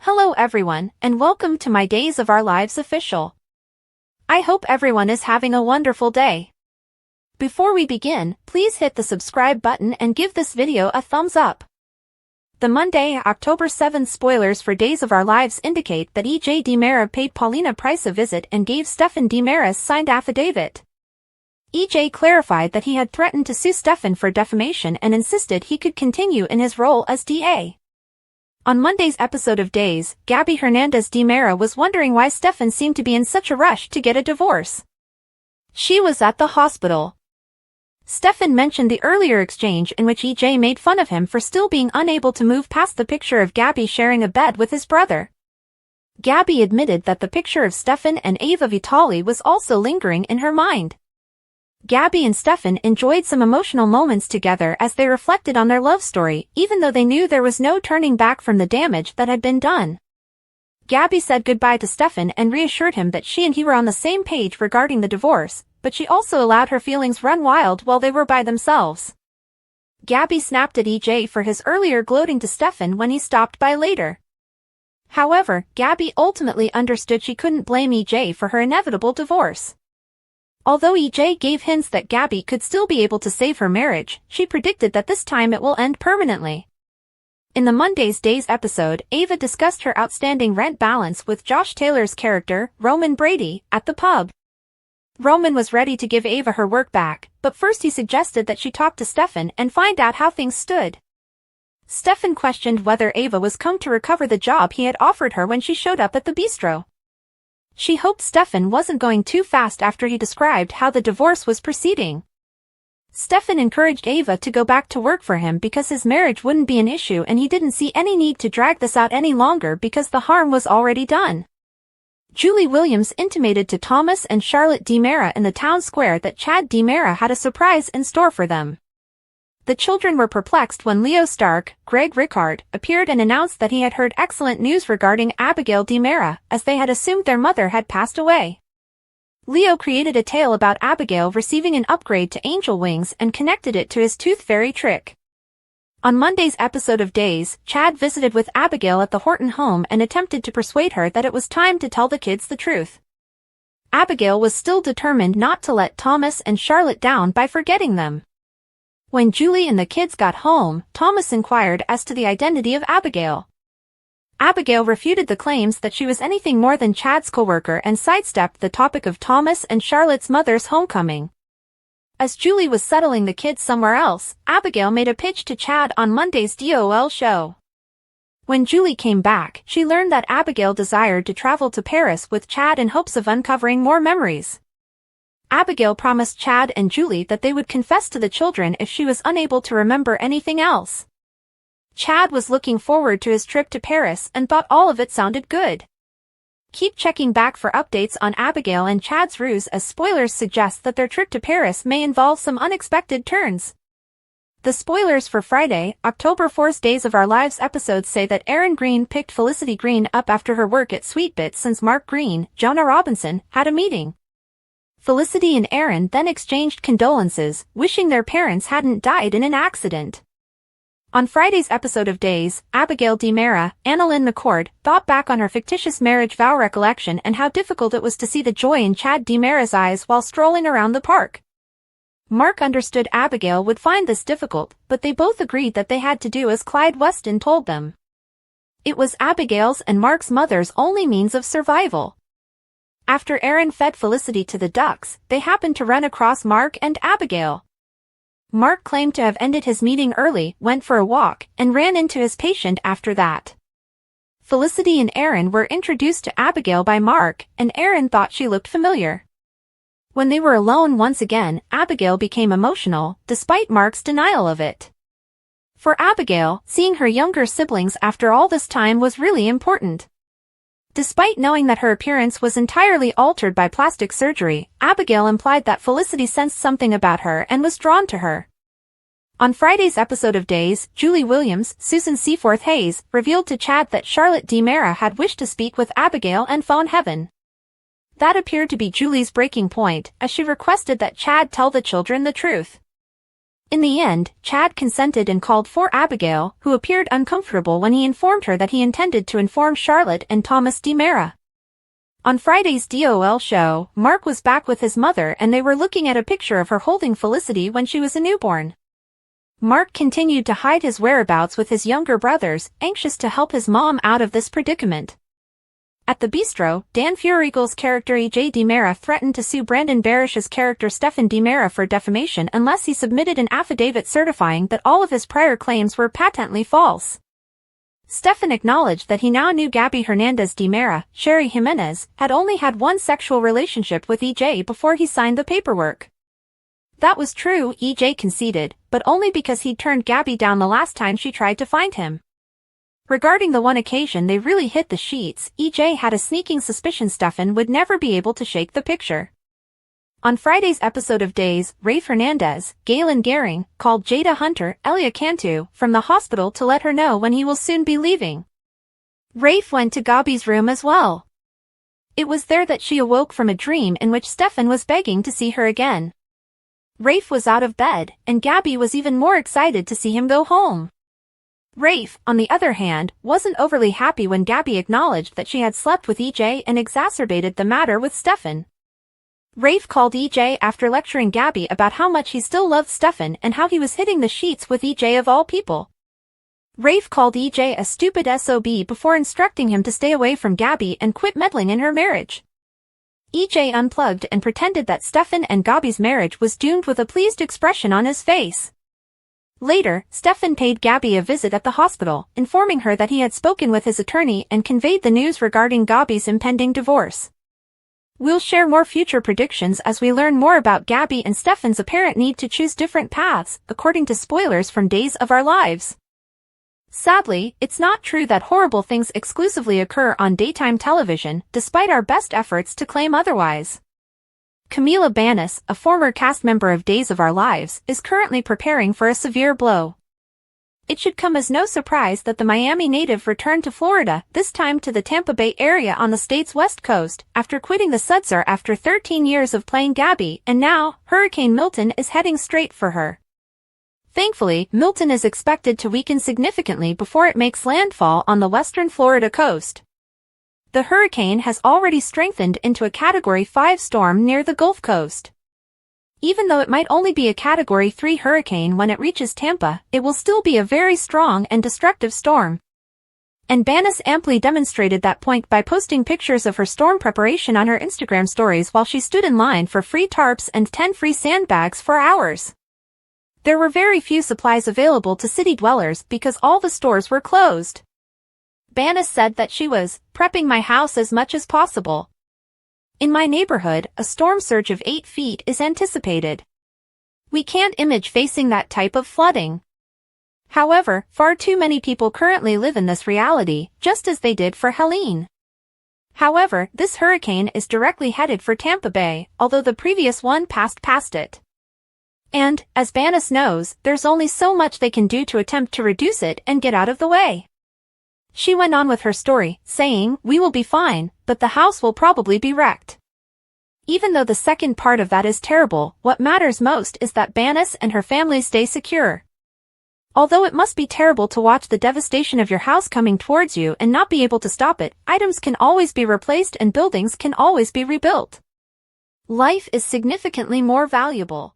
Hello everyone, and welcome to my Days of Our Lives official. I hope everyone is having a wonderful day. Before we begin, please hit the subscribe button and give this video a thumbs up. The Monday, October 7th spoilers for Days of Our Lives indicate that E.J. DiMera paid Paulina Price a visit and gave Stefan DiMera's signed affidavit. E.J. clarified that he had threatened to sue Stefan for defamation and insisted he could continue in his role as DA. On Monday's episode of Days, Gabby Hernandez DiMera was wondering why Stefan seemed to be in such a rush to get a divorce. She was at the hospital. Stefan mentioned the earlier exchange in which EJ made fun of him for still being unable to move past the picture of Gabby sharing a bed with his brother. Gabby admitted that the picture of Stefan and Ava Vitali was also lingering in her mind. Gabby and Stefan enjoyed some emotional moments together as they reflected on their love story, even though they knew there was no turning back from the damage that had been done. Gabby said goodbye to Stefan and reassured him that she and he were on the same page regarding the divorce, but she also allowed her feelings run wild while they were by themselves. Gabby snapped at EJ for his earlier gloating to Stefan when he stopped by later. However, Gabby ultimately understood she couldn't blame EJ for her inevitable divorce. Although EJ gave hints that Gabby could still be able to save her marriage, she predicted that this time it will end permanently. In the Monday's Days episode, Ava discussed her outstanding rent balance with Josh Taylor's character, Roman Brady, at the pub. Roman was ready to give Ava her work back, but first he suggested that she talk to Stefan and find out how things stood. Stefan questioned whether Ava was come to recover the job he had offered her when she showed up at the bistro. She hoped Stefan wasn't going too fast after he described how the divorce was proceeding. Stefan encouraged Ava to go back to work for him because his marriage wouldn't be an issue and he didn't see any need to drag this out any longer because the harm was already done. Julie Williams intimated to Thomas and Charlotte DiMera in the town square that Chad DiMera had a surprise in store for them. The children were perplexed when Leo Stark, Greg Rickard, appeared and announced that he had heard excellent news regarding Abigail DiMera, as they had assumed their mother had passed away. Leo created a tale about Abigail receiving an upgrade to angel wings and connected it to his tooth fairy trick. On Monday's episode of Days, Chad visited with Abigail at the Horton home and attempted to persuade her that it was time to tell the kids the truth. Abigail was still determined not to let Thomas and Charlotte down by forgetting them. When Julie and the kids got home, Thomas inquired as to the identity of Abigail. Abigail refuted the claims that she was anything more than Chad's coworker and sidestepped the topic of Thomas and Charlotte's mother's homecoming. As Julie was settling the kids somewhere else, Abigail made a pitch to Chad on Monday's DOL show. When Julie came back, she learned that Abigail desired to travel to Paris with Chad in hopes of uncovering more memories. Abigail promised Chad and Julie that they would confess to the children if she was unable to remember anything else. Chad was looking forward to his trip to Paris and thought all of it sounded good. Keep checking back for updates on Abigail and Chad's ruse as spoilers suggest that their trip to Paris may involve some unexpected turns. The spoilers for Friday, October 4th Days of Our Lives episodes say that Erin Green picked Felicity Green up after her work at Sweetbit since Mark Green, Jonah Robinson, had a meeting. Felicity and Erin then exchanged condolences, wishing their parents hadn't died in an accident. On Friday's episode of Days, Abigail DiMera, Annalyn McCord, thought back on her fictitious marriage vow recollection and how difficult it was to see the joy in Chad DiMera's eyes while strolling around the park. Mark understood Abigail would find this difficult, but they both agreed that they had to do as Clyde Weston told them. It was Abigail's and Mark's mother's only means of survival. After Erin fed Felicity to the ducks, they happened to run across Mark and Abigail. Mark claimed to have ended his meeting early, went for a walk, and ran into his patient after that. Felicity and Erin were introduced to Abigail by Mark, and Erin thought she looked familiar. When they were alone once again, Abigail became emotional, despite Mark's denial of it. For Abigail, seeing her younger siblings after all this time was really important. Despite knowing that her appearance was entirely altered by plastic surgery, Abigail implied that Felicity sensed something about her and was drawn to her. On Friday's episode of Days, Julie Williams, Susan Seaforth Hayes, revealed to Chad that Charlotte DiMera had wished to speak with Abigail and phone heaven. That appeared to be Julie's breaking point, as she requested that Chad tell the children the truth. In the end, Chad consented and called for Abigail, who appeared uncomfortable when he informed her that he intended to inform Charlotte and Thomas DiMera. On Friday's DOL show, Mark was back with his mother and they were looking at a picture of her holding Felicity when she was a newborn. Mark continued to hide his whereabouts with his younger brothers, anxious to help his mom out of this predicament. At the bistro, Dan Furiegel's character E.J. DiMera threatened to sue Brandon Barish's character Stefan DiMera for defamation unless he submitted an affidavit certifying that all of his prior claims were patently false. Stefan acknowledged that he now knew Gabby Hernandez DiMera, Sherry Jimenez, had only had one sexual relationship with E.J. before he signed the paperwork. That was true, E.J. conceded, but only because he'd turned Gabby down the last time she tried to find him. Regarding the one occasion they really hit the sheets, E.J. had a sneaking suspicion Stefan would never be able to shake the picture. On Friday's episode of Days, Rafe Hernandez, Galen Gehring, called Jada Hunter, Elia Cantu, from the hospital to let her know when he will soon be leaving. Rafe went to Gabby's room as well. It was there that she awoke from a dream in which Stefan was begging to see her again. Rafe was out of bed, and Gabby was even more excited to see him go home. Rafe, on the other hand, wasn't overly happy when Gabby acknowledged that she had slept with E.J. and exacerbated the matter with Stefan. Rafe called E.J. after lecturing Gabby about how much he still loved Stefan and how he was hitting the sheets with E.J. of all people. Rafe called E.J. a stupid SOB before instructing him to stay away from Gabby and quit meddling in her marriage. E.J. unplugged and pretended that Stefan and Gabby's marriage was doomed with a pleased expression on his face. Later, Stefan paid Gabby a visit at the hospital, informing her that he had spoken with his attorney and conveyed the news regarding Gabby's impending divorce. We'll share more future predictions as we learn more about Gabby and Stefan's apparent need to choose different paths, according to spoilers from Days of Our Lives. Sadly, it's not true that horrible things exclusively occur on daytime television, despite our best efforts to claim otherwise. Camila Banus, a former cast member of Days of Our Lives, is currently preparing for a severe blow. It should come as no surprise that the Miami native returned to Florida, this time to the Tampa Bay area on the state's west coast, after quitting the Sudsar after 13 years of playing Gabby, and now, Hurricane Milton is heading straight for her. Thankfully, Milton is expected to weaken significantly before it makes landfall on the western Florida coast. The hurricane has already strengthened into a Category 5 storm near the Gulf Coast. Even though it might only be a Category 3 hurricane when it reaches Tampa, it will still be a very strong and destructive storm. And Banus amply demonstrated that point by posting pictures of her storm preparation on her Instagram stories while she stood in line for free tarps and 10 free sandbags for hours. There were very few supplies available to city dwellers because all the stores were closed. Banus said that she was prepping my house as much as possible. In my neighborhood, a storm surge of 8 feet is anticipated. We can't imagine facing that type of flooding. However, far too many people currently live in this reality, just as they did for Helene. However, this hurricane is directly headed for Tampa Bay, although the previous one passed past it. And, as Banus knows, there's only so much they can do to attempt to reduce it and get out of the way. She went on with her story, saying, "We will be fine, but the house will probably be wrecked." Even though the second part of that is terrible, what matters most is that Banus and her family stay secure. Although it must be terrible to watch the devastation of your house coming towards you and not be able to stop it, items can always be replaced and buildings can always be rebuilt. Life is significantly more valuable.